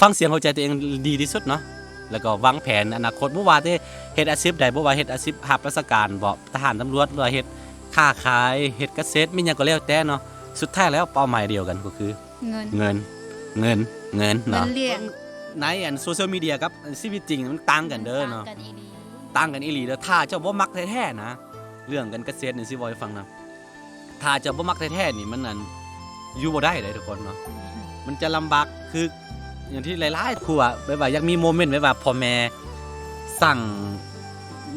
ฟังเสียงหัวใจตัวเองดีที่สุดเนาะแล้วก็วางแผนอนาคตบ่ว่าที่เฮ็ดอาชีพใดบ่ว่าเฮ็ดอาชีพรับราชการบ่ทหารตำรวจหรือว่าเฮ็ดค้าขายเฮ็ดเกษตรมีหยังก็แล้วแต่เนาะสุดท้ายแล้วเป้าหมายเดียวกันก็คือเงินเนาะเลี้ยงในโซเชียลมีเดียกับชีวิตจริงมันต่างกันเด้อเนาะต่างกันอีหลีเด้อถ้าเจ้าบ่มักแท้ๆนะเรื่องกันเกษตรนี่สิบ่ให้ฟังนะถ้าเจ้าบ่มักแท้ๆนี่มันนั่นอยู่บ่ได้เลยทุกคนเนาะมันจะลำบากคืออย่างที่หลายๆครูอ่ะแบบว่าอยากมีโมเมนต์แบบว่าพ่อแม่สั่ง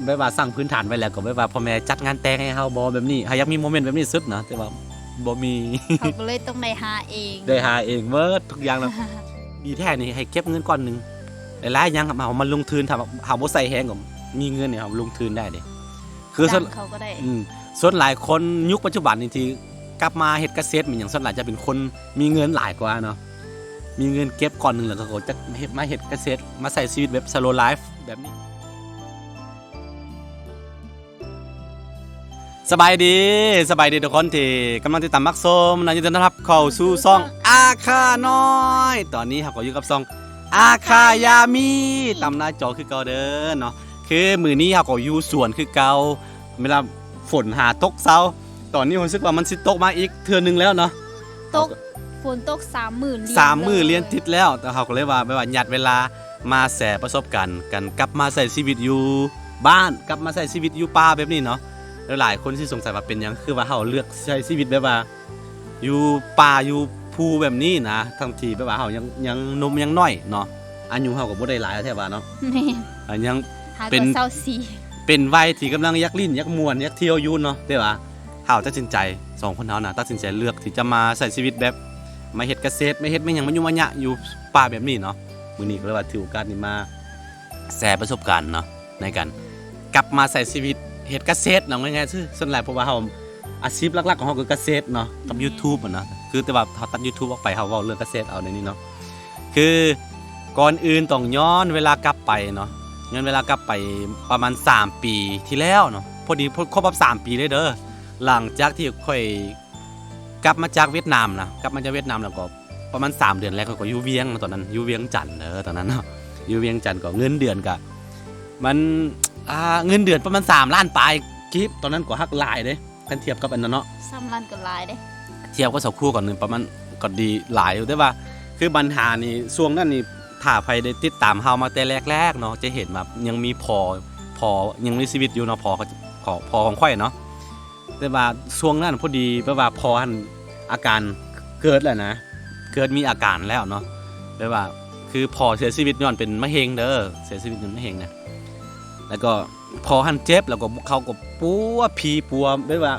แบบว่าสั่งพื้นฐานไว้แล้วก็แบบว่าพ่อแม่จัดงานแต่งให้เฮาบ่แบบนี้เฮาอยากมีโมเมนต์แบบนี้สุดนะแต่ว่าบ่มีเขาก็เลยต้องได้หาเองได้หาเองเบิดทุกอย่างแล้วดีแท้นี่ให้เก็บเงินก้อนนึงหลายๆอย่างครับเฮามาลงทุนถ้าเฮาบ่ใส่แฮงก็มีเงินเนี่ยเฮาลงทุนได้เด้คือส่วนเขาก็ได้ส่วนหลายคนยุคปัจจุบันนี่ที่กลับมาเฮ็ดเกษตรมันหยังส่วนหลายจะเป็นคนมีเงินหลายกว่าเนาะมีเงินเก็บก่อนหนึ่งแล้วก็จะเฮ็ดเกษตรมาใส่ชีวิตแบบ slow life แบบนี้สบายดีทุกคนที่กำลังติดตามมักส้มยินดีต้อนรับเข้าสู่ช่องอาคาน้อยตอนนี้เราก็อยู่กับช่องอาคายามีตามหน้าจอคือเก่าเด้อเนาะคือมื้อนี้เราก็อยู่สวนคือเก่าเวลาฝนหาตกเช้าตอนนี้ผมรู้สึกว่ามันสิตกมาอีกเทื่อนึงแล้วเนาะตกฝนตก3 มื้อเรียนติดแล้วแต่เขาก็เลยว่าแบบว่าหยัดเวลามาแชร์ประสบการณ์กันกลับมาใช้ชีวิตอยู่บ้านกลับมาใช้ชีวิตอยู่ป่าแบบนี้เนาะแล้วหลายคนที่สงสัยว่าเป็นหยังคือว่าเฮาเลือกใช้ชีวิตแบบว่าอยู่ป่าอยู่ภูแบบนี้นะทั้งที่แบบว่าเฮายังหนุ่มยังน้อยเนาะอายุเฮาก็บ่ได้หลายแท้ว่าเนาะแม่นยังเป็นเป็นวัยที่กำลังอยากลิ้นอยากม่วนอยากเที่ยวอยู่เนาะแต่ว่าเฮาตัดสินใจ2คนเฮาน่ะตัดสินใจเลือกที่จะมาใช้ชีวิตแบบมาเฮ็ดเกษตรไม่เฮ็ดไม่หยังมันอยู่มาหยะอยู่ป่าแบบนี้เนาะมื้อนี้ก็เลยว่าถือโอกาสนี้มาแชร์ประสบการณ์เนาะในการกลับมาใช้ชีวิตเฮ็ดเกษตรเนาะง่ายๆซื่อส่วนหลายเพราะว่าเฮาอาชีพหลักๆของเฮาคือเกษตรเนาะกับ YouTube อ่ะเนาะคือแต่ว่าเฮาตัด YouTube ออกไปเฮาเว้าเรื่องเกษตรเอาในนี้เนาะคือก่อนอื่นต้องย้อนเวลากลับไปเนาะย้อนเวลากลับไปประมาณ3 ปีที่แล้วเนาะพอดีครบรอบ3 ปีเลยเด้อหลังจากที่ค่อยกลับมาจากเวียดนามนะกลับมาจากเวียดนามแล้วก็ประมาณ3 เดือนแรกก็อยู่เวียงตอนนั้นอยู่เวียงจันทน์ตอนนั้นเนาะอยู่เวียงจันทน์ก็เงินเดือนก็มันเงินเดือนประมาณ3 ล้านปลายกิฟตอนนั้นก็ฮักหลายเด้คันเทียบกับอันนั้นเนาะ3 ล้านก็หลายเด้เทียบกับสักครู่ก่อนนึงประมาณก็ดีหลายอยู่แต่ว่าคือปัญหานี่ช่วงนั้นนี่ถ้าใครได้ติดตามเฮามาแต่แรกๆเนาะจะเห็นแบบยังมีพอยังมีชีวิตอยู่เนาะพอของข่อยเนาะแต่ว่าช่วงนั้นพอดีแบบว่าพอหันอาการเกิดแล้วนะเกิดมีอาการแล้วเนาะแบบว่าคือพอเสียชีวิตย้อนเป็นมะเร็งเด้อเสียชีวิตเป็นมะเร็งนะแล้วก็พอหันเจ็บแล้วก็เขาก็ปัวแบบว่า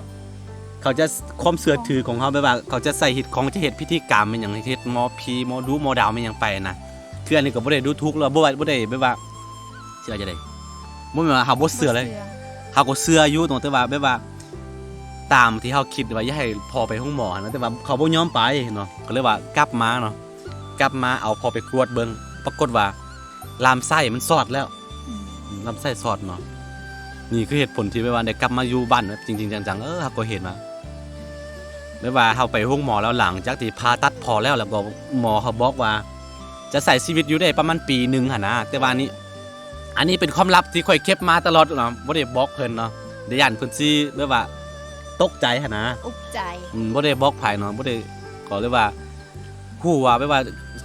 เขาจะความเสื่อถือของเขาแบบว่าเขาจะใส่หิดของจะเฮ็ดพิธีกรรมเป็นอย่างเฮ็ดหมอผีหมอดูหมอดาวเป็นอย่างไปนะคืออันนี้ก็บ่ได้ดูทุกข์แล้วบ่ได้แบบว่าเชื่อจะได้บ่แม่นว่าเฮาบ่เชื่อเลยเฮาก็เชื่ออยู่ตรงแต่ว่าแบบว่าตามที่เฮาคิดว่าอย่าให้พอไปห้องหมอนะแต่ว่าเขาบ่ยอมไปเนาะก็เลยว่ากลับมาเนาะกลับมาเอาพอไปตรวจเบิ่งปรากฏว่าลำไส้มันสอดแล้วลำไส้สอดเนาะนี่คือเหตุผลที่แบบว่าได้กลับมาอยู่บ้านจริงๆจังๆเฮาก็เห็นมาแบบว่าเฮาไปห้องหมอแล้วหลังจากที่ผ่าตัดพอแล้วก็หมอเขาบอกว่าจะใส่ชีวิตอยู่ได้ประมาณปีนึงหั่นนะแต่ว่าอันนี้เป็นความลับที่ค่อยเก็บมาตลอดเนาะบ่ได้บอกเพิ่นเนาะเดี๋ยวย่านเพิ่นสิแบบว่าตกใจหั่นนะอุกใจบ่ได้บอกไผเนาะบ่ได้ก็เลยว่าฮู้ว่าแบบว่า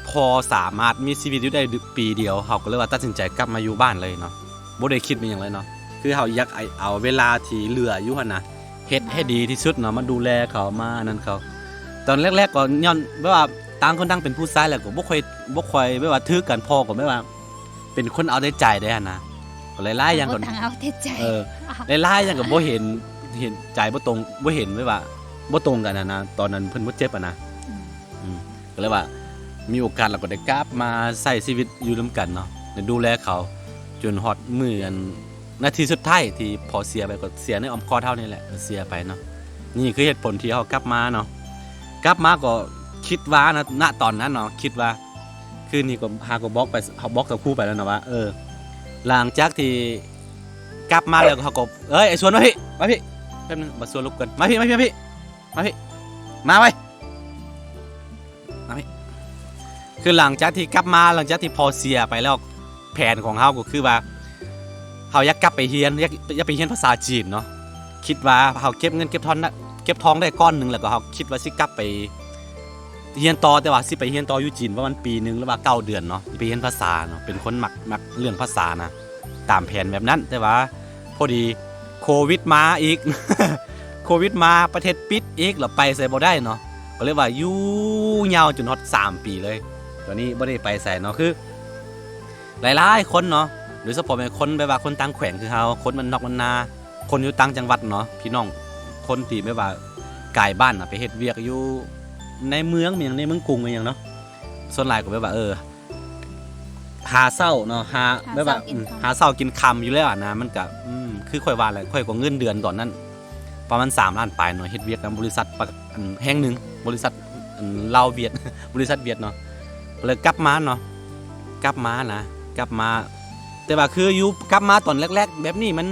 พอสามารถมีชีวิตอยู่ได้ปีเดียวเฮาก็เลยว่าตัดสินใจกลับมาอยู่บ้านเลยเนาะบ่ได้คิดเป็นหยังเลยเนาะคือเฮาอยากเอาเวลาที่เหลืออยู่หั่นน่ะเฮ็ดให้ดีที่สุดเนาะมาดูแลเขามานั่นเขาตอนแรกๆก็ย้อนแบบว่าต่างคนต่างเป็นผู้ชายแล้วก็บ่ค่อยแบบว่าถือกันพอก็แบบว่าเป็นคนเอาแต่ใจได้หั่นนะก็หลายๆอย่างก็เอาแต่ใจหลายๆอย่างก็บ่เห็นใจบ่ตรงบ่เห็นแบบว่าบ่ตรงกันนะตอนนั้นเพิ่นบ่เจ็บอ่ะนะก็เลยว่ามีโอกาสเราก็ได้กลับมาใช้ชีวิตอยู่ร่วมกันเนาะได้ดูแลเขาจนฮอดมื้อนาทีสุดท้ายที่พอเสียไปก็เสียในอ้อมกอดเฮานี่แหละเสียไปเนาะนี่คือเหตุผลที่เฮากลับมาเนาะกลับมาก็คิดว่านะณตอนนั้นเนาะคิดว่าคือนี่ก็หาก็บล็อกไปเฮาบล็อกกับครูไปแล้วนะว่าหลังจากที่กลับมาแล้วเขาก็ไอ้สวนมาพี่แป๊บนึงบ่สวนลุกกันมาพี่มาไว้ค คือหลังจากที่กลับมาหลังจากที่พอเสียไปแล้วแผนของเฮาก็คือว่าเฮาอยากกลับไปเรียนอยากไปเรียนภาษาจีนเนาะคิดว่าเฮาเก็บเงินเก็บทองได้ก้อนหนึงแล้วก็เฮาคิดว่าสิกลับไปเรียนต่อแต่ว่าสิไปเรียนต่ออยู่จีนประมาณปีนึงหรือว่า9เดือนเนาะไปเรียนภาษาเนาะเป็นคนมักเรื่องภาษานะตามแผนแบบนั้นแต่ว่าพอดีโควิดมาอีก โควิดมาประเทศปิดอีกแล้วไปใส่บ่ได้เนาะก็เลยว่าอยู่ยาวจนฮอด3ปีเลยตอนนี้บ่ได้ไปใส่เนาะคือหลายๆคนเนาะโดยเฉพาะเป็นคนแบบว่าคนต่างแขวงคือเฮาคนมันนอกมันนาคนอยู่ต่างจังหวัดเนาะพี่น้องคนที่แบบว่าไกลบ้านน่ะไปเฮ็ดเวียกอยู่ในเมืองอย่างในเมืองกรุงอย่างเนาะส่วนหลายก็แบบว่าหาเช้าเนาะหาแบบว่าหาเช้ากินค่ำอยู่แล้วอะนะมันก็คือค่อยว่าแหละค่อยกว่าเงินเดือนตอนนั้นประมาณ3ล้านปลายเนาะเฮ็ดเวียกกับบริษัทแห่งหนึ่งบริษัทลาวเวียด บริษัทเวียดเนาะเลยกลับมาเนาะกลับมาแต่ว่าคืออยู่กลับมาตอนแรกๆแบบนี้มัน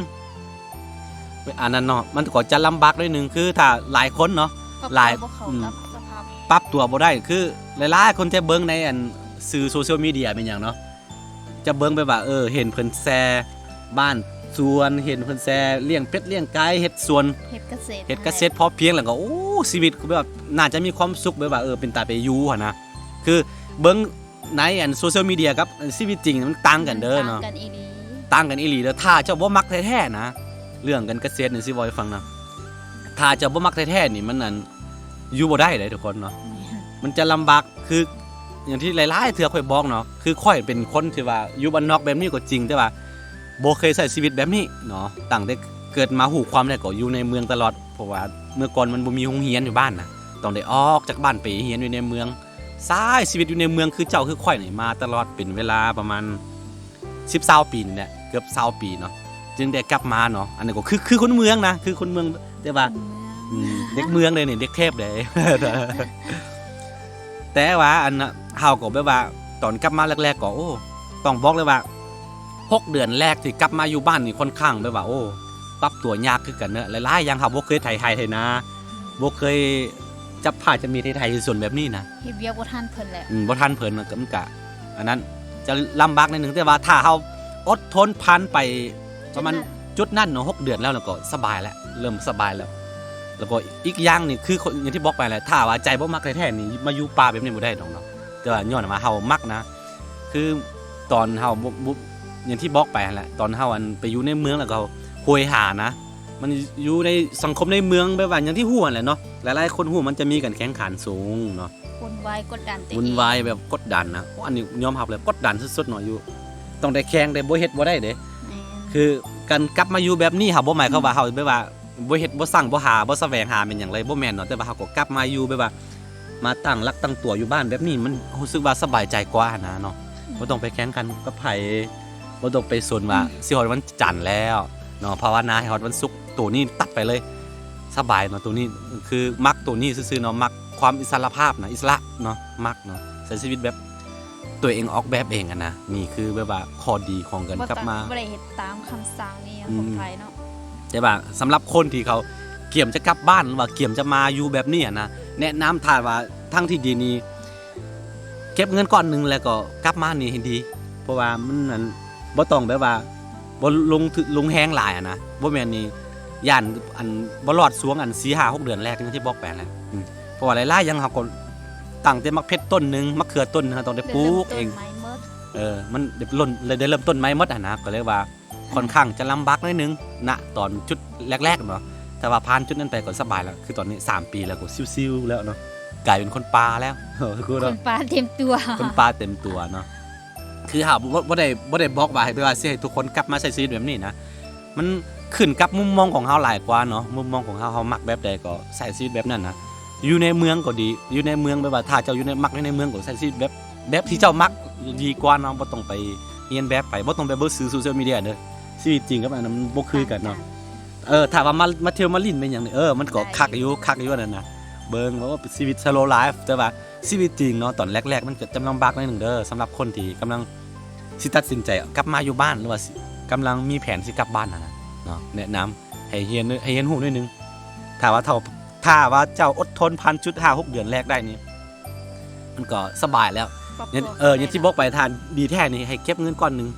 อันนั้นเนาะมันก็จะลำบากด้วยนึงคือถ้าหลายคนเนาะหลาย ปรับตัวบ่ได้คือหลายๆคนจะเบิ่งในสื่อโซเชียลมีเดียเป็นอย่างเนาะจะเบิ่งไปว่าเห็นเพิ่นแชร์บ้านสวนเห็นเพิ่นแชร์เลี้ยงเป็ดเลี้ยงไก่เฮ็ดสวนเฮ็ดเกษตรพอเพียงแล้วก็โอ้ชีวิตคือแบบน่าจะมีความสุขแบบว่าเป็นตาไปอยู่หั่นนะคือเบิ่งในโซเชียลมีเดียกับชีวิตจริงมันต่างกันเด้อเนาะต่างกันอีหลีเด้อถ้าเจ้าบ่มักแท้ๆนะเรื่องกันเกษตรนี่สิบ่ให้ฟังนะถ้าเจ้าบ่มักแท้ๆนี่มันอยู่บ่ได้เลยทุกคนเนาะมันจะลำบากคืออย่างที่หลายๆเทื่อค่อยบอกเนาะคือค่อยเป็นคนที่ว่าอยู่บ้านนอกแบบนี้ก็จริงแต่ว่าบ่เคยใช้ชีวิตแบบนี้เนาะตั้งแต่เกิดมาหูความได้ก็อยู่ในเมืองตลอดเพราะว่าเมื่อก่อนมันบ่มีโรงเรียนอยู่บ้านนะต้องได้ออกจากบ้านไปเรียนอยู่ในเมืองสายชีวิตอยู่ในเมืองคือเจ้าคือค่อยนี่มาตลอดเป็นเวลาประมาณ10-20ปีนี่แหละเกือบ20ปีเนาะจึงได้กลับมาเนาะอันนี้ก็คือคนเมืองนะคือคนเมืองแต่ว่าเด็กเมืองเลยนี่เด็กเทพเลย แต่ว่าเฮาก็แบบว่าตอนกลับมาแรกๆก็ต้องบอกเลยว่า6เดือนแรกที่กลับมาอยู่บ้านนี่ค่อนข้างแบบว่าปรับตัวยากคือกันเนอะหลายๆอย่างเฮาบ่เคยไทยนะบ่เคยจับผ้าจะมีไทยส่วนแบบนี้นะเฮ็ดเวียกบ่ทันเพิ่นแล้วบ่ทันเพิ่นก็มันก็อันนั้นจะลำบากนิดนึงแต่ว่าถ้าเฮาอดทนผ่านไปประมาณจุดนั้นเนาะ6เดือนแล้วก็สบายแล้วเริ่มสบายแล้วก็อีกอย่างนี่คืออย่างที่บอกไปแหละถ้าว่าใจบ่มักแท้ๆนี่มาอยู่ป่าแบบนี้บ่ได้ดอกเนาะแต่ว่าย้อนว่าเฮามักนะคือตอนเฮาอย่างที่บอกไปแหละตอนเฮาไปอยู่ในเมืองแล้วก็โหยหานะมันอยู่ในสังคมในเมืองแบบว่าอย่างที่ฮู้แหละเนาะหลายๆคนฮู้มันจะมีกันแข่งขันสูงเนาะวุ่นวายกดดันวุ่นวายแบบกดดันนะอันนี้ยอมรับเลยกดดันสุดๆเนาะอยู่ต้องได้แข่งได้บ่เฮ็ดบ่ได้เด้คือการกลับมาอยู่แบบนี้เฮาบ่หมายความว่าเฮาแบบว่าบ่เฮ็ดบ่สั่งบ่หาบ่แสวงหาเป็นหยังไรบ่แม่นเนาะแต่ว่าเฮาก็กลับมาอยู่แบบว่ามาตั้งหลักตั้งตัวอยู่บ้านแบบนี้มันรู้สึกว่าสบายใจกว่านะเนาะบ่ต้องไปแข่งกันกับไผบ่ต้องไปสนว่าสิฮอดวันจันทร์แล้วเนาะภาวนาให้ฮอดวันศุกร์ตัวนี้ตัดไปเลยสบายเนาะตัวนี้คือมักตัวนี้ซื่อๆเนาะมักความอิสระภาพนะอิสระเนาะมักเนาะใช้ชีวิตแบบตัวเองออกแบบเองนะนี่คือแบบว่าข้อดีของกันกลับมาบ่ได้เฮ็ดตามคำสั่งนี่ของไผเนาะแต่ว่าสำหรับคนที่เขาเกี่ยมจะกลับบ้านหรือว่าเกี่ยมจะมาอยู่แบบนี้นะแนะนำถ้าว่าทั้งที่ดีนี้เก็บเงินก้อนนึงแล้วก็กลับมานี่ให้ดีเพราะว่ามันบ่ต้องแบบว่าบ่ลงแฮงหลายนะบ่แม่นนี่ย่านบ่รอดสวง4-5-6เดือนแรกที่บอกไปแหละเพราะว่าหลายๆอย่างเฮาก็ตั้งแต่มักเพชรต้นนึงมะเขือต้นนึงต้องได้ปลูกเองมันได้เริ่มต้นไม้หมดนะก็เลยว่าค่อนข้างจะลำบากนิดนึงณตอนจุดแรกๆเนาะแต่ว่าผ่านจุดนั้นไปก็สบายแล้วคือตอนนี้3ปีแล้วก็ซิวๆแล้วเนาะกลายเป็นคนป่าแล้วคนป่าเต็มตัวคนป่าเต็มตัวเนาะคือหาบ่ได้บอกว่าให้สิให้ทุกคนกลับมาใช้ชีวิตแบบนี้นะมันขึ้นกับมุมมองของเฮาหลายกว่าเนาะมุมมองของเฮามักแบบใดก็ใช้ชีวิตแบบนั้นนะอยู่ในเมืองก็ดีอยู่ในเมืองแบบว่าถ้าเจ้าอยู่ในมักในเมืองก็ใช้ชีวิตแบบที่เจ้ามักดีกว่าเนาะบ่ต้องไปเรียนแบบไปบ่ต้องไปเบิ่งสื่อโซเชียลมีเดียเด้อชีวิตจริงกับอันนั้นมันบ่คือกันเนาะถ้าว่ามาเที่ยวมาลิ้นเป็นหยังนี่มันก็คักอยู่นั่นน่ะเบิ่งว่าเป็นชีวิต slow life แต่ว่าชีวิตจริงเนาะตอนแรกๆมันก็จำลำบากหน่อยนึงเด้อสำหรับคนที่กำลังสิตัดสินใจกลับมาอยู่บ้านหรือว่ากำลังมีแผนสิกลับบ้านนะเนาะแนะนำให้เรียนรู้หน่อยนึงถ้าว่าเจ้าอดทนผ่านจุด5-6เดือนแรกได้นี่มันก็สบายแล้ว ครอบค เนี่ย รัว อย่างที่บอกไปทานดีแท้นี่ให้เก็บเงินก้อนหนึง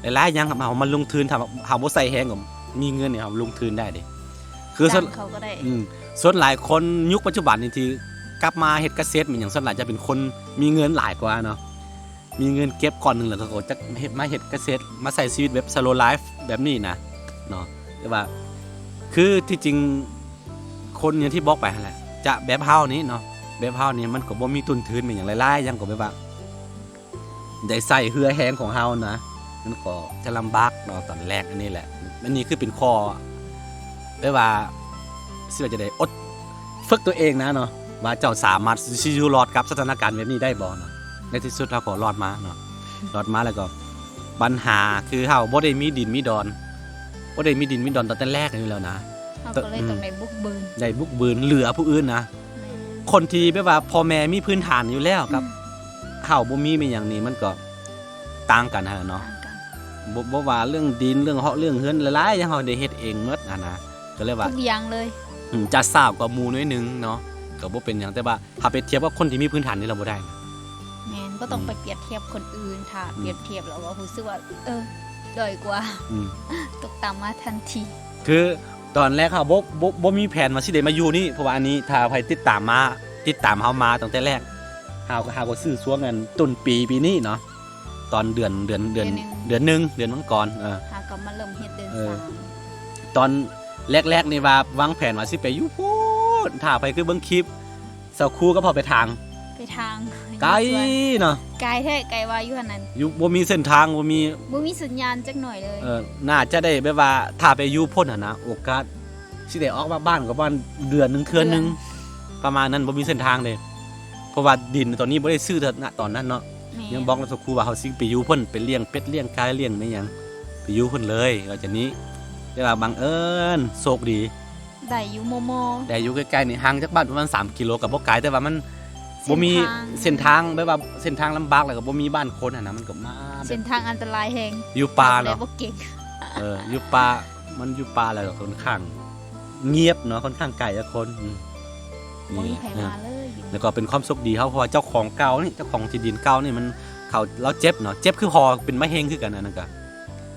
หลายๆอย่างครับเอามันลงทุนทำเอาบ่ใส่แฮงก็มีเงินเนี่ยเอาลงทุนได้เด้คือส่วน จ้างเขาก็ได้ ส่วนหลายคนยุคปัจจุบันนี่ที่กลับมาเฮ็ดเกษตรมันอย่างส่วนหลายจะเป็นคนมีเงินหลายกว่าเนาะมีเงินเก็บก้อนหนึงแล้วก็จะเฮ็ดมาเฮ็ดเกษตรมาใส่ชีวิตแบบ slow life แบบนี้นะเนาะแต่ว่าคือที่จริงคนอย่างที่บอกไปนั่นแหละจะแบบเฮานี้เนาะแบบเฮานี่มันก็บ่มีทุนทุนเป็นอย่างหลายๆอย่างก็แบบว่าได้ใส่เหือแหงของเฮานะมันก็จะลำบากเนาะตอนแรกอันนี้แหละอันนี้คือเป็นข้อแบบว่าสิว่าจะได้อดฝึกตัวเองนะเนาะว่าเจ้าสามารถสิอยู่รอดกับสถานการณ์แบบนี้ได้บ่เนาะในที่สุดเราก็รอดมาเนาะรอดมาแล้วก็ปัญหาคือเฮาบ่ได้มีดินมีดอนบ่ได้มีดินมีดอนตอนแต่แรกนี่แล้วนะ เขาก็เลยต้องได้บุกเบิน ได้บุกบืนเหลือผู้อื่นนะคนที่แบบว่าพ่อแม่มีพื้นฐานอยู่แล้วกับเฮาบ่มีเป็นอย่างนี้มันก็ต่างกันฮะเนาะ ต่างกัน บ่ว่าเรื่องดินเรื่องเฮาะเรื่องเฮือนหลายๆอย่างเฮาได้เฮ็ดเองหมดนะก็เลยว่า ทุกอย่างเลย จะทราบกว่าหมู่น้อยหนึงเนาะก็บ่เป็นหยังแต่ว่าถ้าไปเทียบกับคนที่มีพื้นฐานนี่เราบ่ได้นะ แม่นบ่ต้องไปเปรียบเทียบคนอื่นถ้าเปรียบเทียบแล้วก็รู้สึกว่าด้อยกว่า อืม ตกต่ำมาทันที คือตอนแรกเฮาบ่มีแผนว่าสิได้มาอยู่นี่เพราะว่าอันนี้ถ้าใครติดตามเฮามาตั้งแต่แรกเฮาก็ซื้อช่วงกันต้นปีนี้เนาะตอนเดือนหนึ่งเดือนมังกรหาก็มาเริ่มเฮ็ดเดิน เอ สา อ ย ตอนแรกๆนี่ว่าวางแผนว่าสิไปอยู่พูนถ้าไปคือเบิ่งคลิปเสาคูก็พอไปทาง ไปทาง ไกลเนาะ ไกลแท้ไกลว่าอยู่หั่นนั้น อยู่บ่มีเส้นทางบ่มี บ่มีสัญญาณจักหน่อยเลย น่าจะได้แบบว่าถ้าไปอยู่พ้นนะโอกาสสิได้ออกมาบ้านก็บ้านเดือนนึงเทื่อนึงประมาณนั้นบ่มีเส้นทางเลยเพราะว่าดินตอนนี้บ่ได้ซื้อณตอนนั้นเนาะ แม่ ยังบอกแล้วสักครู่ว่าเฮาสิไปอยู่เพิ่นไปเลี้ยงเป็ดเลี้ยงไก่เลี้ยงไม่หยังไปอยู่เพิ่นเลยก็จะนี้แต่ว่าบังเอิญโชคดี ได้อยู่โมโม แต่อยู่ใกล้ๆนี่ห่างจากบ้านประมาณ3กิโลก็บ่ไกลแต่ว่ามันบ่มีเส้นทางแบบว่าเส้นทางลำบากแล้วก็บ่มีบ้านคนนะมันก็มาแบ เส้ บ นทางอันตรายแฮง อยู่ป่า แล้ เนาะ วบ่เก่ง อยู่ป่ามันอยู่ป่าแล้วก็ค่อนข้างเงียบเนาะค่อนข้างไกลจากคนบ่มี นี่แหละ ไผมาเลย แล้วก็เป็นความโชคดีเขาเพราะว่าเจ้าของเก่านี่เจ้าของที่ดินเก่านี่มันเขาเราเจ็บเนาะเจ็บคือพอเป็นมะเร็งคือกันนั่นก็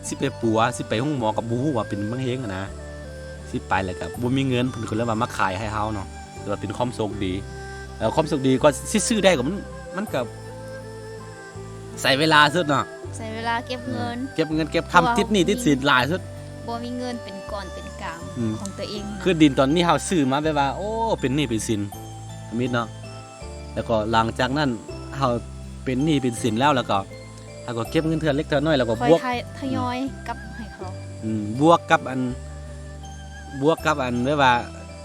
สิไปปัวสิไปห้องหมอกับบ่ฮู้ว่าเป็นมะเร็งนะสิไปแล้วก็บ่มีเงินเพิ่นก็เลยว่ามาขายให้เฮาเนาะแต่ว่าเป็นความโชคดีแล้วความโชคดีก็สิซื้อได้ก็มันก็ใส่เวลาสุดเนาะ ใช้เวลาเก็บเงิน เก็บเงินเก็บคำติดหนี้ติดสินหลายสุด บ่มีเงินเป็นก่อนเป็นกลาง อืม ของตัวเอง คือดินตอนนี้เฮาซื้อมาแบบว่าโอ้เป็นหนี้เป็นสินมิดเนาะแล้วก็หลังจากนั้นเฮาเป็นหนี้เป็นสินแล้วก็เฮาก็เก็บเงินเทื่อเล็กเทื่อน้อยแล้วก็ ค่อย บวก ทยอยกลับให้เขา บวกกับอันแบบว่า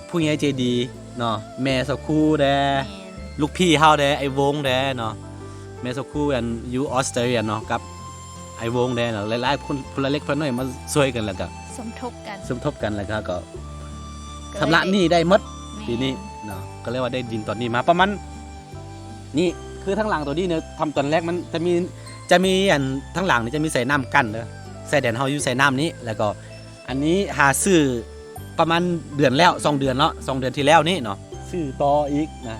ผู้ใหญ่ใจดีเนาะแม่สักครู่แด แม่น ลูกพี่เฮาแดไอ้วงแดเนาะแม่สักครู่อันอยู่ออสเตรเลียเนาะกับไอ้วงแดเนาะหลายๆคนพลเล็กพลน้อยมาช่วยกันแล้วก็ สมทบกัน สมทบกันแล้วก็ ก็ ชำระหนี้ได้หมด แม่ ปีนี้เนาะก็เรียกว่าได้ดินตอนนี้มาประมาณนี่คือทั้งหลังตัวนี้เนี่ยทำตอนแรกมันจะมีอันทั้งหลังนี่จะมีใส่น้ำกั้นเด้อใส่แดนเฮาอยู่ใส่น้ำนี้แล้วก็อันนี้หาซื้อประมาณเดือนแล้ว2เดือนเนาะ2เดือนที่แล้วนี่เนาะซื้อต่ออีกนะ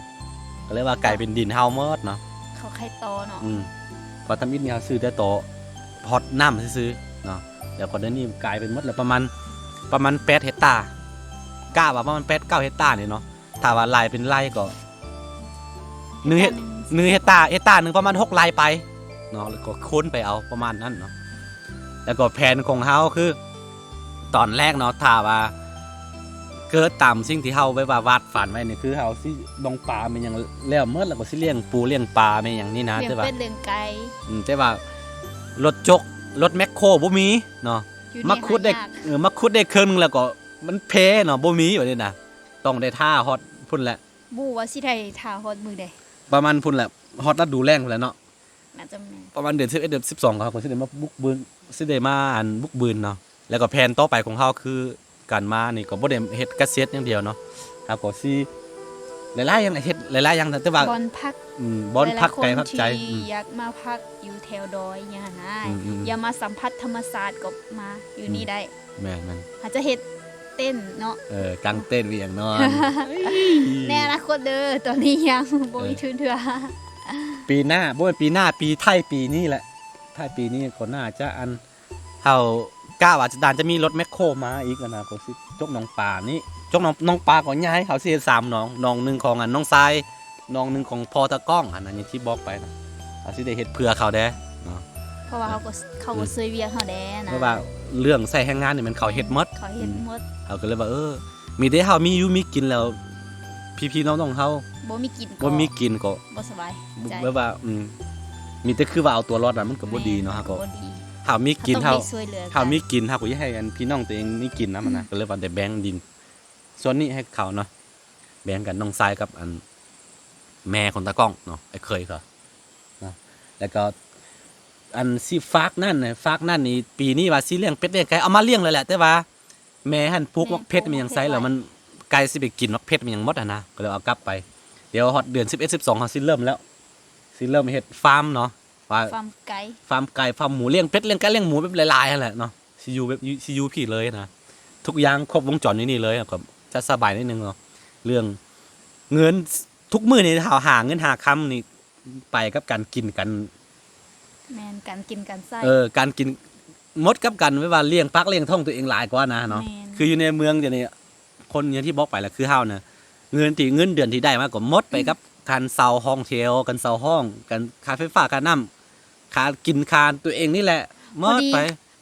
ก็เรียกว่ากลายเป็นดินเฮาหมดเนาะ เขาไข่ตอเนาะ พอทำอิฐเนี่ยซื้อได้ต่อพอดน้ำซื้อเนาะแล้วก็เดี๋ยวนี้กลายเป็นหมดแล้วประมาณ8เฮกตาร์กล้าว่าประมาณ8-9เฮกตาร์นี่เนาะถ้าว่าไร่เป็นไร่ก็1เฮกตาร์นึงประมาณ6ไร่ไปเนาะแล้วก็ค้นไปเอาประมาณนั้นเนาะแล้วก็แผนของเฮาคือตอนแรกเนาะถ้าว่าเกิดตามสิ่งที่เฮาไว้ว่าวาดฝันไว้นี่คือเฮาสิลงปลาเป็นอย่างแล้วเมื่อแล้วก็สิเลี้ยงปูเลี้ยงปลาเป็นอย่างนี้นะ เลี้ยง แต่ว่า เป็ดเลี้ยงไก่ แต่ว่ารถจกรถแมคโครบ่มีเนาะ อยู่ มาขุดได้ หายาก มาขุดได้ครึ่งนึงแล้วก็มันเพเนาะบ่มีแบบนี้นะต้องได้ท่าฮอตพุ่นแหละ บูว่าสิได้ท่าฮอดมือใด ประมาณพุ่นแหละฮอตฤดูแล้งพุ่นแหละเนาะ น่าจะแม่น ประมาณเดือน11เดือน12ครับผมสิได้มาบุกบืนสิได้มาอันบุกบืนเนาะแล้วก็แผนต่อไปของเฮาคือการมานี่ก็บ่ได้เฮ็ดเกษตรอย่างเดียวเนาะครับก็สิหลายๆอย่างเฮ็ดหลายๆอย่างแต่ว่า บอนพัก บอนพัก หลายๆ ไกลพักใจ คนที่อยากมาพักอยู่แถวดอยอย่างนั้นนะ อืม อย่ามาสัมผัสธรรมศาสตร์ก็มาอยู่นี่ได้ แม่น อาจจะเฮ็ดเต้นเนาะ กางเต้นเวียงนอน แน่อนาคตเด้อตอนนี้ยังบ่มีทุนเถื่อ ปีหน้าบ่เป็นปีหน้าปีไทยปีนี้แหละไทยปีนี้ก็น่าจะอันเฮากล้าว่าจะดานจะมีรถแมคโครมาอีกอะนะก็สิจกหนองป่านี่จกหนองป่าก็ย้ายเขาสิเฮ็ด3หนองหนองหนึงของอันน้องทรายหนองหนึงของพอตะก้องอันนั้นอย่างที่บอกไปนะเขาสิได้เฮ็ดเพื่อเขาเด้เนาะ เพราะว่าเขาก็ซวยเวียกเฮาแด้นะ เพราะว่าเรื่องใส่แรงงานนี่มันเขาเฮ็ดหมด เขาเฮ็ดหมด เขาก็เลยว่ามีได้เฮามีอยู่มีกินแล้วพี่ๆน้องๆเฮา บ่มีกิน บ่มีกินก็ บ่สบายใจ แบบว่ามีแต่คือว่าเอาตัวรอดน่ะมันก็บ่ดีเนาะฮะก็ บ่ดี เฮามีกิน เฮา เฮา ต้องได้ช่วยเหลือ เฮามีกินเฮาก็อยากให้อันพี่น้องตัวเองมีกินนะมันนะก็เลยว่าได้แบ่งดิน ส่วนนี้ให้เขาเนาะแบ่งกันน้องทรายกับอันแม่คนตะก้องเนาะไอ้เคยเขาเนาะแล้วก็อันสิฝากนั่นน่ะฝากนั่นนี่ปีนี้ว่าสิเลี้ยงเป็ดเลี้ยงไก่เอามาเลี้ยงเลยแหละแต่ว่าแม่หั่นปลูกวักเพชรมันยังไสแล้วมันไก่สิไปกินวักเพชรมันยังหมดอ่ะนะก็เลยเอากลับไปเดี๋ยวฮอดเดือน11 12เฮาสิเริ่มแล้วสิเริ่มเฮ็ดฟาร์มเนาะว่า ฟาร์มไก่ ฟาร์มไก่ฟาร์มหมูเลี้ยงเป็ดเลี้ยงไก่เลี้ยงหมูแบบหลายๆนั่นแหละเนาะซียูแบบซียูพี่เลยนะทุกอย่างครบวงจรนี่เลยครับจะสบายนิดนึงเนาะเรื่องเงินทุกมื้อนี่หาเงินหาคำนี่ไปกับการกินกัน แม่นการกินการใส่ การกินมดกับกันไม่ว่าเลี้ยงปักเลี้ยงท่องตัวเองหลายกว่านะเนาะ แม่น คืออยู่ในเมืองเดี๋ยวนี้คนอย่างที่บอกไปแหละคือเฮานะเงินเดือนที่ได้มาก็หมดไปกับการเซาห้องเทลกันเซาห้องกันค่าไฟฟ้าค่าน้ำค่ากินค่าตัวเองนี่แหละหมดไป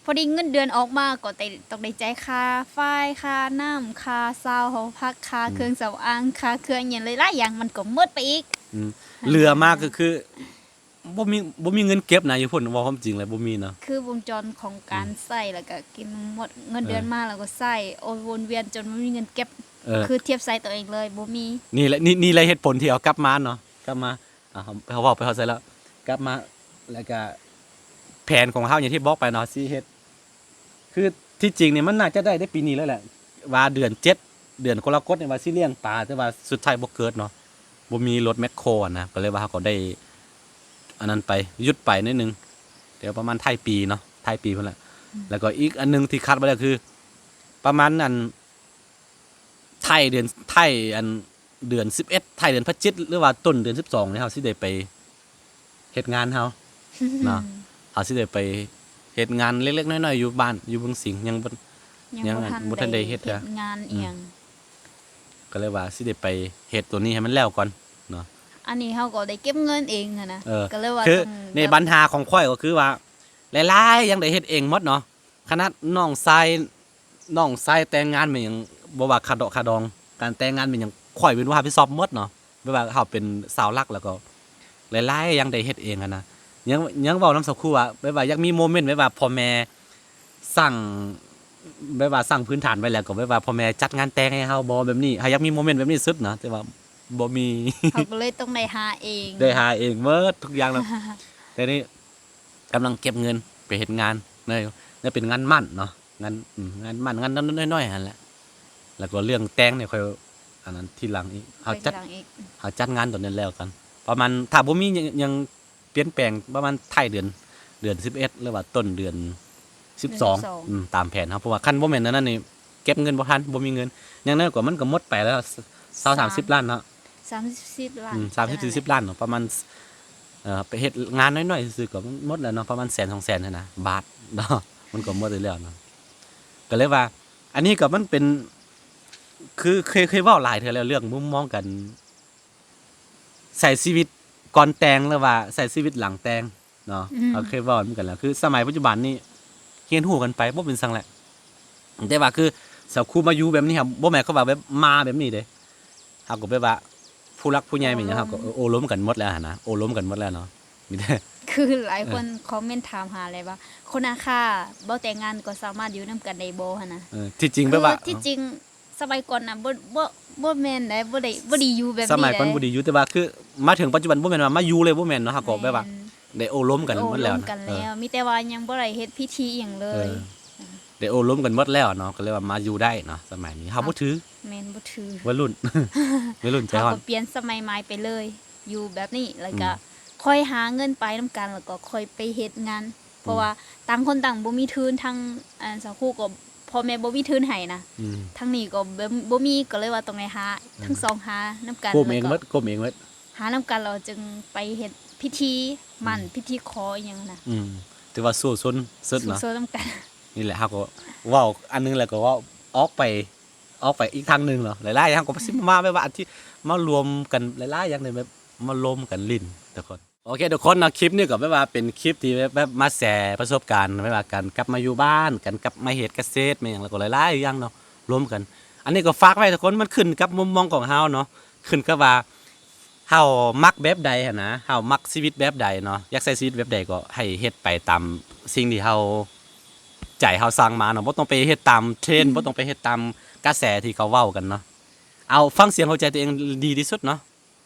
พอดีเงินเดือนออกมาก็ต้องได้จ่ายค่าไฟค่าน้ำค่าเช่าหอพักค่าเครื่องสำอางค่าเครื่องหยังหลายๆอย่างมันก็หมดไปอีก เหลือมากก็คือบ่มีเงินเก็บนะอยู่พุ่นว่าความจริงเลยบ่มีเนาะ คือวงจรของการใส่แล้วก็กินหมดเงินเดือนมาแล้วก็ใส่โอนวนเวียนจนไม่มีเงินเก็บ คือเทียบใส่ตัวเองเลยบ่มี นี่แหละนี่แหละเหตุผลที่เอากลับมาเนาะกลับมาเขาบอกไปเขาใส่แล้วกลับมาแล้วก็แผนของเฮาอย่างที่บอกไปเนาะสิเฮ็ดคือที่จริงเนี่ยมันน่าจะได้ปีนี้แล้วแหละว่าเดือน7เดือนกรกฎเนี่ยว่าสิเลี้ยงปลาแต่ว่าสุดท้ายบ่เกิดเนาะบ่มีรถแมคโครนะก็เลยว่าเขาก็ได้อันนั้นไปหยุดไปนิดนึงเดี๋ยวประมาณท้ายปีเนาะท้ายปีพุ่นแหละแล้วก็อีกอันนึงที่คัดไว้แล้วคือ ประมาณอันไทยเดือน11ไทยเดือนพฤศจิกหรือว่าต้นเดือน12เนี่ยเฮาสิได้ไปเฮ็ดงานเฮาเนาะเฮาสิได้ไปเฮ็ดงานเล็กๆน้อยๆอยู่บ้านอยู่เบิ่งสิงยังบ่ ยังบ่ทันได้เฮ็ด งานเอียง ก็เลยว่าสิได้ไปเฮ็ดตัวนี้ให้มันแล้วก่อนเนาะ อันนี้เฮาก็ได้เก็บเงินเองอะนะก็เลยว่า คือ ต้อง ในปัญหาของข่อยก็คือว่าหลายๆยังได้เฮ็ดเองหมดเนาะขนาดน้องชายแต่งงานมันยังบ่ว่าคาดองการแต่งงานมันยังข่อยเป็นว่ารับผิดชอบหมดเนาะไม่ว่าเฮาเป็นสาวหลักแล้วก็หลายๆยังได้เฮ็ดเองอะนะยังเว้านำสักครู่ว่าแบบว่าอยากมีโมเมนต์แบบว่าพ่อแม่สั่งแบบว่าสั่งพื้นฐานไว้แล้วก็แบบว่าพ่อแม่จัดงานแต่งให้เฮาบ่แบบนี้เฮาอยากมีโมเมนต์แบบนี้สุดนะแต่ว่าบ่มี เขาก็เลยต้องได้หาเอง ได้หาเองเมื่อทุกอย่างแล้ว แต่นี่กำลังเก็บเงินไปเฮ็ดงานนี่เป็นงานมั่นเนาะงานมั่นงานน้อยๆหั่นแหละแล้วก็เรื่องแต่งเนี่ยค่อยอันนั้นทีหลังอีกเฮา ไป จัด ทีหลังอีก เฮาจัดงานตัวนั้นแล้วกัน ประมาณถ้าบ่มียังเปลี่ยนแปลงประมาณท้ายเดือน11หรือว่าต้นเดือน12ตามแผนครับเพราะว่าคันบ่แม่นอันนั้นนี่เก็บเงินบ่ทันบ่มีเงินอย่างนั้นก็มันก็หมดไปแล้ว20-30ล้านเนาะ 30 ล้าน 30-40ล้านเนาะประมาณไปเฮ็ดงานน้อยๆซื่อๆก็หมดแล้วเนาะประมาณ100,000-200,000นั่นนะบาทเนาะมันก็หมดไปแล้วเนาะก็เลยว่า อันนี้ก็มันเป็นคือเคยเว้าหลายเทื่อแล้วเรื่องมุมมองกันใช้ชีวิตก่อนแต่งหรือว่าใช้ชีวิตหลังแต่งเนาะเราเคยเว้าเหมือนกันแล้วคือสมัยปัจจุบันนี้เรียนรู้กันไปบ่เป็นซังแหละแต่ว่าคือสังคมมาอยู่แบบนี้ครับบ่แม่นเขาว่าแบบมาแบบนี้เด้เฮาก็แบบว่าผู้รักผู้ใหญ่แม่นหยังเฮาก็โอ้ล้มกันหมดแล้วหั่นนะโอ้ล้มกันหมดแล้วเนาะมีแต่ คือหลายคนคอมเมนต์ถามหาเลยว่า คนอาค่าบ่แต่งงานก็สามารถอยู่นํกันได้บ่หั่นนะ ที่จริงแบบว่า ที่จริงสมัยก่อนน่ะบ่แม่นได้บ่ได้อยู่แบบนี้ สมัยก่อนบ่ดีอยู่แต่ว่าคือมาถึงปัจจุบันบ่แม่นว่ามาอยู่เลยบ่แม่นเนาะเฮาก็แบบว่าได้โอ้ล้มกันหมดแล้ว โอ้ร่วมกันแล้วมีแต่ว่ายังบ่ได้เฮ็ดพิธีหยังเลย ได้โอ้ล้มกันหมดแล้วเนาะก็เลยว่ามาอยู่ได้เนาะสมัยนี้เฮาบ่ถือ แม่นบ่ถือ วัยรุ่น วัยรุ่นใจ เขา ฮ้อน ก็เปลี่ยนสมัยใหม่ไปเลย อยู่แบบนี้แล้วก็ค่อยหาเงินไปนํกันแล้วก็ค่อยไปเฮ็ดงาน เพราะว่าต่างคนต่างบ่มีทุนทางสังคมก็พ่อแม่บ่มีทุนให้นะ ม ทางนี้ก็บ่มีก็เลยว่าต้องได้หาทั้งสองหานํกัน ก้มเองหมดก้มเองหมด ห น้ำกันเราจึงไปเฮ็ดพิธีหมั่นพิธีขออหยังน่ะ ถือว่าสู้ซนสุด สู่ เนาะ โซน้ำกัน นี่แหละเฮาก็เว้าอันนึงแล้วก็เว้าออกไปอีกทางหนึงเหรอหลายๆอย่างก็สิมาแบบว่าอันที่มารวมกันหลายๆอย่างเนี่ยแบบมารวมกันลิ้นทุกคนโอเคทุกคนเนาะคลิปนี้ก็แบบว่าเป็นคลิปที่แบบมาแชร์ประสบการณ์แบบว่าการกลับมาอยู่บ้านกันกลับมาเฮ็ดเกษตรมาหยังแล้วก็หลายๆอย่างเนาะรวมกัน อันนี้ก็ฝากไว้ทุกคนมันขึ้นกับมุมมองของเฮาเนาะขึ้นกับว่าเฮามักแบบใดหั่นนะเฮามักชีวิตแบบใดเนาะอยากใช้ชีวิตแบบใดก็ให้เฮ็ดไปตามสิ่งที่เฮาใจเฮาสร้างมาเนาะบ่ต้องไปเฮ็ดตามเทรนด์บ่ต้องไปเฮ็ดตามกระแสที่เขาเว้ากันเนาะเอาฟังเสียงเข้าใจตัวเองดีที่สุดเนาะ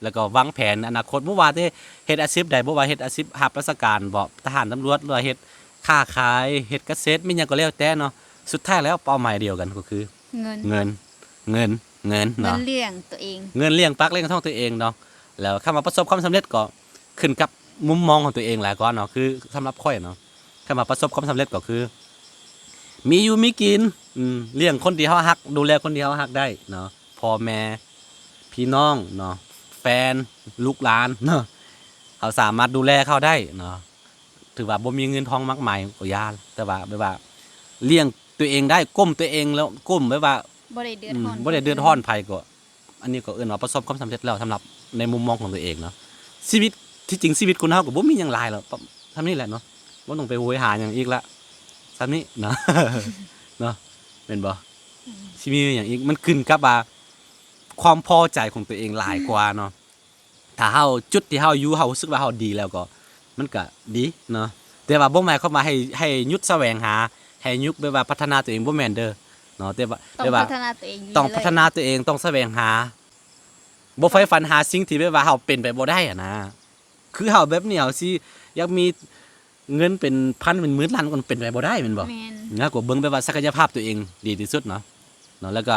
แล้วก็วางแผนอนาคตบ่ว่าจะเฮ็ดอาชีพใดบ่ว่าเฮ็ดอาชีพรับราชการบ่ทหารตำรวจหรือว่าเฮ็ดค้าขายเฮ็ดเกษตรมีหยังก็แล้วแต่เนาะสุดท้ายแล้วเป้าหมายเดียวกันก็คือ เงิน เงินเงิน เงิ เนาะ นเลี้ยงตัวเอง เงินเลี้ยงปากเลี้ยงท้องตัวเองเนาะแล้วคำว่าประสบความสำเร็จก็ขึ้นกับมุมมองของตัวเองแหละก่อนเนาะคือสำหรับค่อยเนาะคำว่าประสบความสำเร็จก็คือ มีอยู่มีกินเลี้ยงคนที่เฮาฮักดูแลคนที่เฮาฮักได้เนาะพ่อแม่พี่น้องเนาะแฟนลูกหลานเนาะเขาสามารถดูแลเขาได้เนาะถือว่าบ่มีเงินทองมากมายก็ยาแต่ว่าแบบว่าเลี้ยงตัวเองได้ก้มตัวเองแล้วก้มแบบว่า บ่ได้เดือดร้อน บ่ได้เดือดร้อนภัยก็อันนี้ก็เอิ้นว่าประสบความสำเร็จแล้วสำหรับในมุมมองของตัวเองเนาะชีวิตที่จริงชีวิตคนเฮาก็บ่มีหยังหลายหรอกทำนี่แหละเนาะบ่ต้องไปโหยหาหยังอีกละซำนี้เนาะ เนาะแม่นบ่สิมีหยังอีกมันขึ้นกับว่าความพอใจของตัวเองหลายกว่าเนาะถ้าเฮาจุดที่เฮาอยู่เฮารู้สึกว่าเฮาดีแล้วก็มันก็ดีเนาะแต่ว่าบ่หมายความว่าให้หยุดแสวงหาให้หยุดแบบว่าพัฒนาตัวเองบ่แม่นเด้อเนาะแต่ว่า ต้องพัฒนาตัวเองอยู่ ต้อง เรื่ พั ย ฒนาตัวเองต้องแสวงหาบ่ใฝ่ฝันหาสิ่งที่แบบว่าเฮาเป็นไปบ่ได้อะนะคือเฮาแบบนี้เฮาสิอยากมีเงินเป็นพันเป็นหมื่นล้านก็เป็นไปบ่ได้แม่นบ่ แม่น นะก็เบิ่งแบบว่าศักยภาพตัวเองดีที่สุดเนาะแล้วก็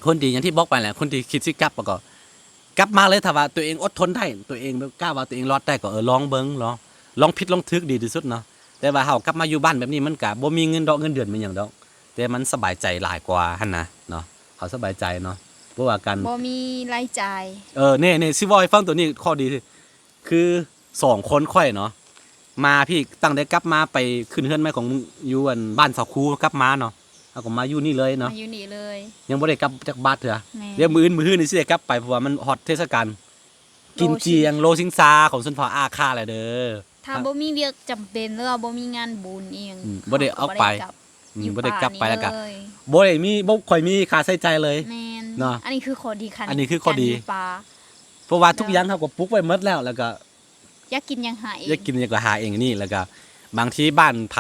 คนที่อย่างที่บอกไปแหละคนที่คิดสิกลับก็กลับมาเลยถ้าว่าตัวเองอดทนได้ตัวเองแบบกล้าว่าตัวเองรอดได้ก็ลองเบิ่งลองผิดลองถูกดีที่สุดเนาะแต่ว่าเฮากลับมาอยู่บ้านแบบนี้มันก็บ่มีเงินดอกเงินเดือนมันหยังดอกแต่มันสบายใจหลายกว่าหั่นนะเนาะเขาสบายใจเนาะเพราะว่ากัน บ่มีรายจ่าย นี่สิเว้าให้ฟังตัวนี้ข้อดีคือ2คนค่อยเนาะมาพี่ตั้งแต่กลับมาไปขึ้นเฮือนใหม่ของอยู่อันบ้านเสาคูกลับมาเนาะเอาก็มาอยู่นี่เลยเนาะ มาอยู่นี่เลย ยังบ่ได้กลับจากบ้านเถอะ แม่น เดี๋ยวมื้ออื่นนี่สิได้กลับไปเพราะว่ามันฮอตเทศกาลกินเจียงโลซิงซาของชนเผ่าอาคาแหละเด้อ ถ้าบ่มีเวียกจำเป็นหรือว่าบ่มีงานบุญอีหยัง บ่ได้ออกไป อยู่ บ่ได้กลับไปแล้วก็ ป่านี่เย บ่ค่อยมีค่าใช้จ่ายเลย แม่น เนาะ อันนี้คือข้อดีค่ะ อันนี้คือข้อดี การยู่ป่า เพราะว่าทุกอย่างเขาก็ปลูกไว้หมดแล้วก็ อยากกินหยังหาเอง อยากกินอยากก็หาเองนี่แล้วก็บางทีบ้านไผ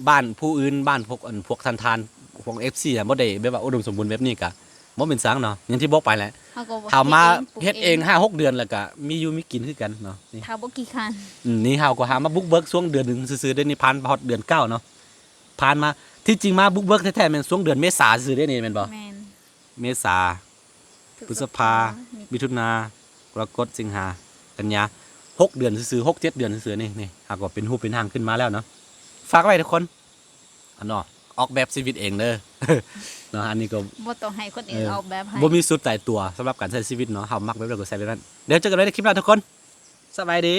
บ้านผู้อื่นบ้านพวกทานพวก FC อ่ะบ่ได้แบบว่าอุดมสมบูรณ์แบบนี้ก็บ่เป็นสังเนาะอย่างที่บอกไปแหละ เฮาก็ เฮามา ปลูก เฮ็ดเอง 5-6 เดือนแล้วก็มีอยู่มีกินคือกันเนาะนี่ ถ้าบ่กี่คัน นี่เฮาก็หามาบุกเบิกช่วงเดือนหนึงซื่อๆได้นี่ผ่านฮอดเดือน9เนาะผ่านมาที่จริงมาบุกเบิกแท้ๆแม่นช่วงเดือนเมษาซื่อๆได้นี่แม่นบ่ แม่น เมษา พฤษภา มิถุนากรกฎสิงหากันยา6 เดือนซื่อๆ6-7 เดือนซื่อๆนี่หากว่าเป็นรูปเป็นทางขึ้นมาแล้วเนาะฝากไว้ทุกคนอันเนาะออกแบบชีวิตเองเด้อ เนาะอันนี้ก็ บ่ต้องให้คนอื่นออกแบบให้ บ่มีสุดตายตัวสำหรับการใช้ชีวิตเนาะเฮามักแบบใดก็ใช้แบบนั้นเดี๋ยวเจอกันไว้ในคลิปหน้าทุกคนสบายดี